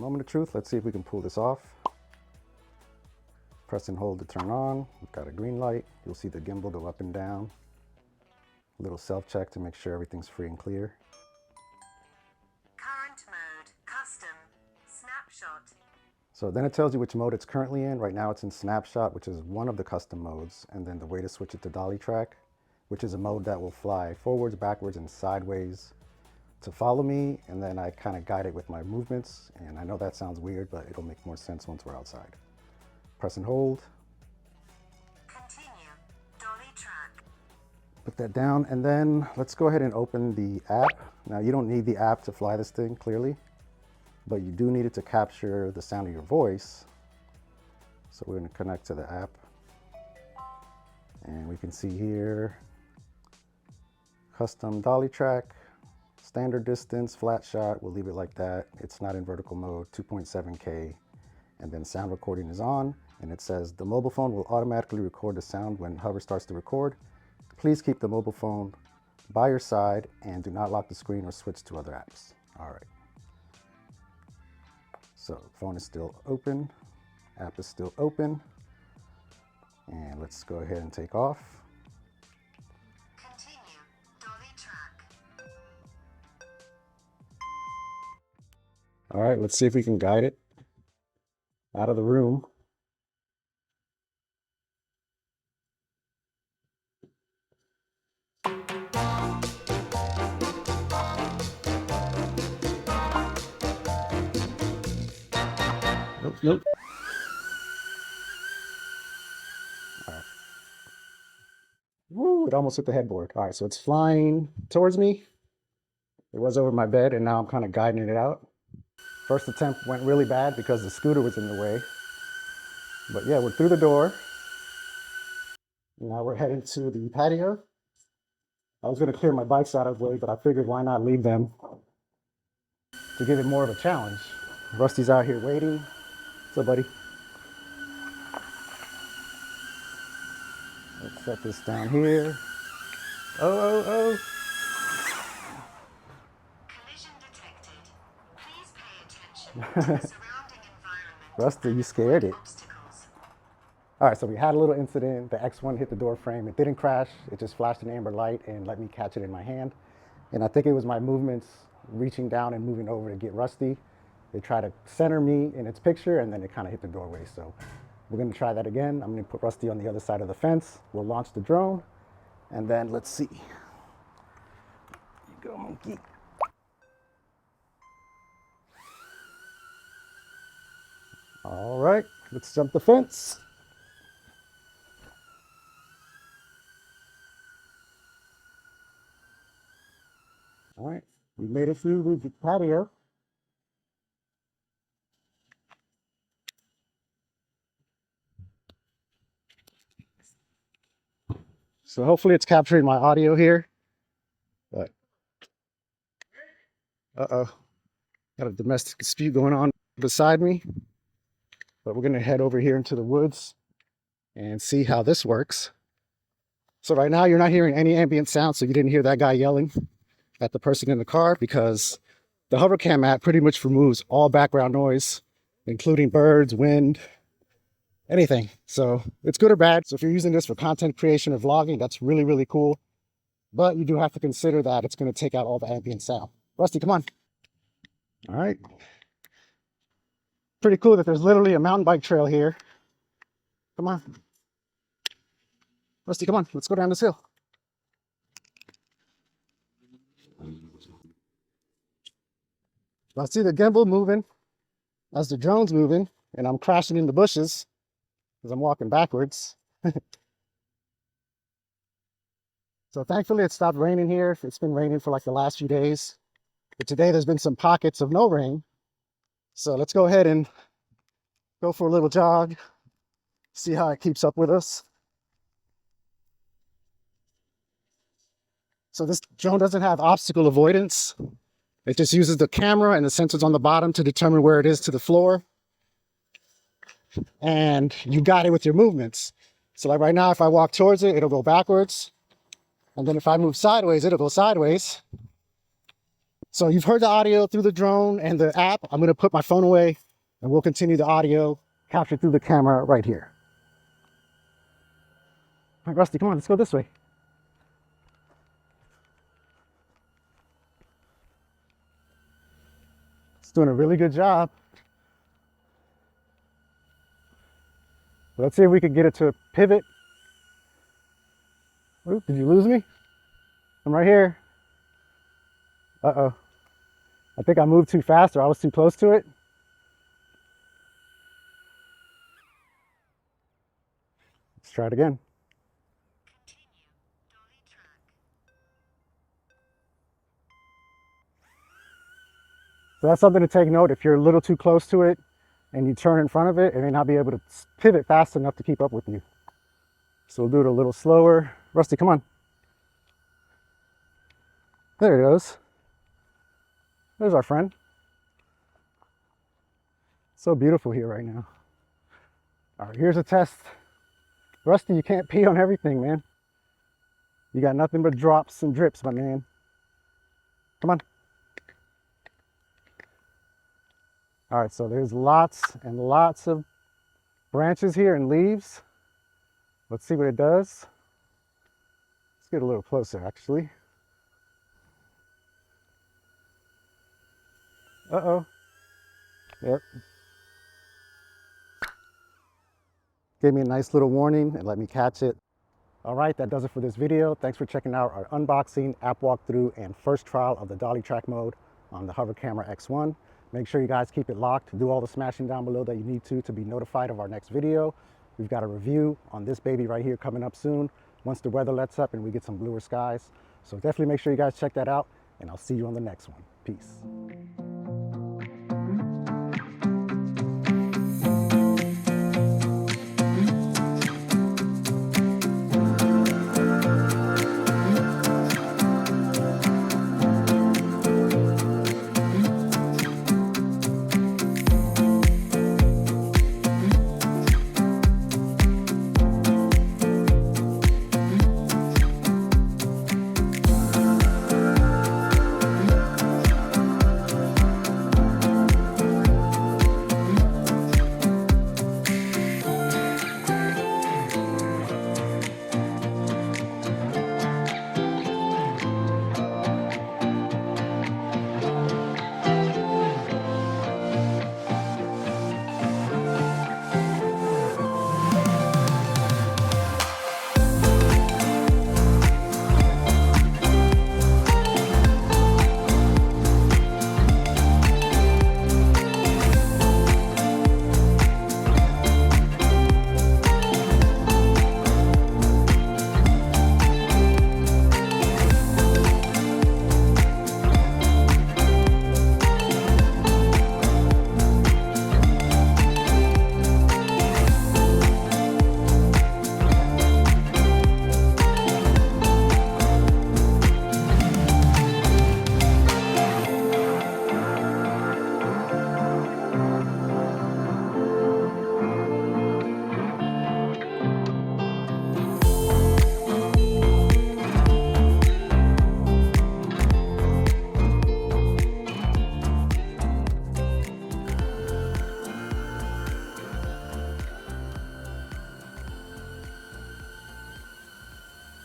moment of truth. Let's see if we can pull this off. Press and hold to turn on. We've got a green light. You'll see the gimbal go up and down. A little self-check to make sure everything's free and clear. Current mode, custom, snapshot. So then it tells you which mode it's currently in. Right now it's in snapshot, which is one of the custom modes. And then the way to switch it to Dolly Track, which is a mode that will fly forwards, backwards, and sideways to follow me. And then I kind of guide it with my movements. And I know that sounds weird, but it'll make more sense once we're outside. Press and hold. Continue, Dolly Track. Put that down, and then let's go ahead and open the app. Now you don't need the app to fly this thing, clearly, but you do need it to capture the sound of your voice. So we're going to connect to the app, and we can see here, custom Dolly Track, standard distance, flat shot. We'll leave it like that. It's not in vertical mode, 2.7K, and then sound recording is on, and it says the mobile phone will automatically record the sound when Hover starts to record. Please keep the mobile phone by your side and do not lock the screen or switch to other apps. All right. So phone is still open, app is still open, and let's go ahead and take off. Continue, Dolly Track. All right, let's see if we can guide it out of the room. Nope. All right. Woo, it almost hit the headboard. All right, so it's flying towards me. It was over my bed, and now I'm kind of guiding it out. First attempt went really bad because the scooter was in the way. But yeah, we're through the door. Now we're heading to the patio. I was going to clear my bikes out of the way, but I figured why not leave them to give it more of a challenge. Rusty's out here waiting. What's up, buddy? Let's set this down here. Oh. Collision detected. Please pay attention to the surrounding environment. Rusty, you scared it. Obstacles. All right, so we had a little incident. The X1 hit the door frame. It didn't crash. It just flashed an amber light and let me catch it in my hand. And I think it was my movements reaching down and moving over to get Rusty. They try to center me in its picture, and then it kind of hit the doorway. So we're going to try that again. I'm going to put Rusty on the other side of the fence. We'll launch the drone, and then let's see. Here you go, monkey. All right, let's jump the fence. All right, we made it through the patio. So hopefully it's capturing my audio here, but got a domestic dispute going on beside me, but we're gonna head over here into the woods and see how this works. So right now you're not hearing any ambient sound, so you didn't hear that guy yelling at the person in the car, because the HoverCam app pretty much removes all background noise, including birds, wind, anything. So it's good or bad. So if you're using this for content creation or vlogging, that's really, really cool. But you do have to consider that it's going to take out all the ambient sound. Rusty, come on. All right. Pretty cool that there's literally a mountain bike trail here. Come on. Rusty, come on. Let's go down this hill. I see the gimbal moving as the drone's moving, and I'm crashing in the bushes because I'm walking backwards. So thankfully it stopped raining here. It's been raining for like the last few days, but today there's been some pockets of no rain. So let's go ahead and go for a little jog, see how it keeps up with us. So this drone doesn't have obstacle avoidance. It just uses the camera and the sensors on the bottom to determine where it is to the floor. And you got it with your movements. So like right now, if I walk towards it, it'll go backwards. And then if I move sideways, it'll go sideways. So you've heard the audio through the drone and the app. I'm gonna put my phone away and we'll continue the audio captured through the camera right here. All right, Rusty, come on, let's go this way. It's doing a really good job. Let's see if we can get it to pivot. Oop, did you lose me? I'm right here. Uh-oh. I think I moved too fast or I was too close to it. Let's try it again. Continue. Dolly Track. So that's something to take note. If you're a little too close to it and you turn in front of it, it may not be able to pivot fast enough to keep up with you. So we'll do it a little slower. Rusty, come on. There it goes. There's our friend. So beautiful here right now. All right, here's a test. Rusty, you can't pee on everything, man. You got nothing but drops and drips, my man. Come on. All right, so there's lots and lots of branches here and leaves. Let's see what it does. Let's get a little closer, actually. Uh-oh. Yep. Gave me a nice little warning and let me catch it. All right, that does it for this video. Thanks for checking out our unboxing, app walkthrough, and first trial of the Dolly Track mode on the HoverCamera X1. Make sure you guys keep it locked. Do all the smashing down below that you need to be notified of our next video. We've got a review on this baby right here coming up soon once the weather lets up and we get some bluer skies. So definitely make sure you guys check that out, and I'll see you on the next one. Peace.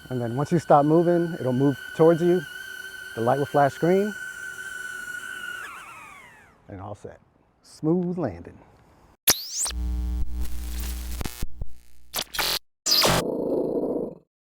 And then once you stop moving, it'll move towards you. The light will flash green. And all set. Smooth landing.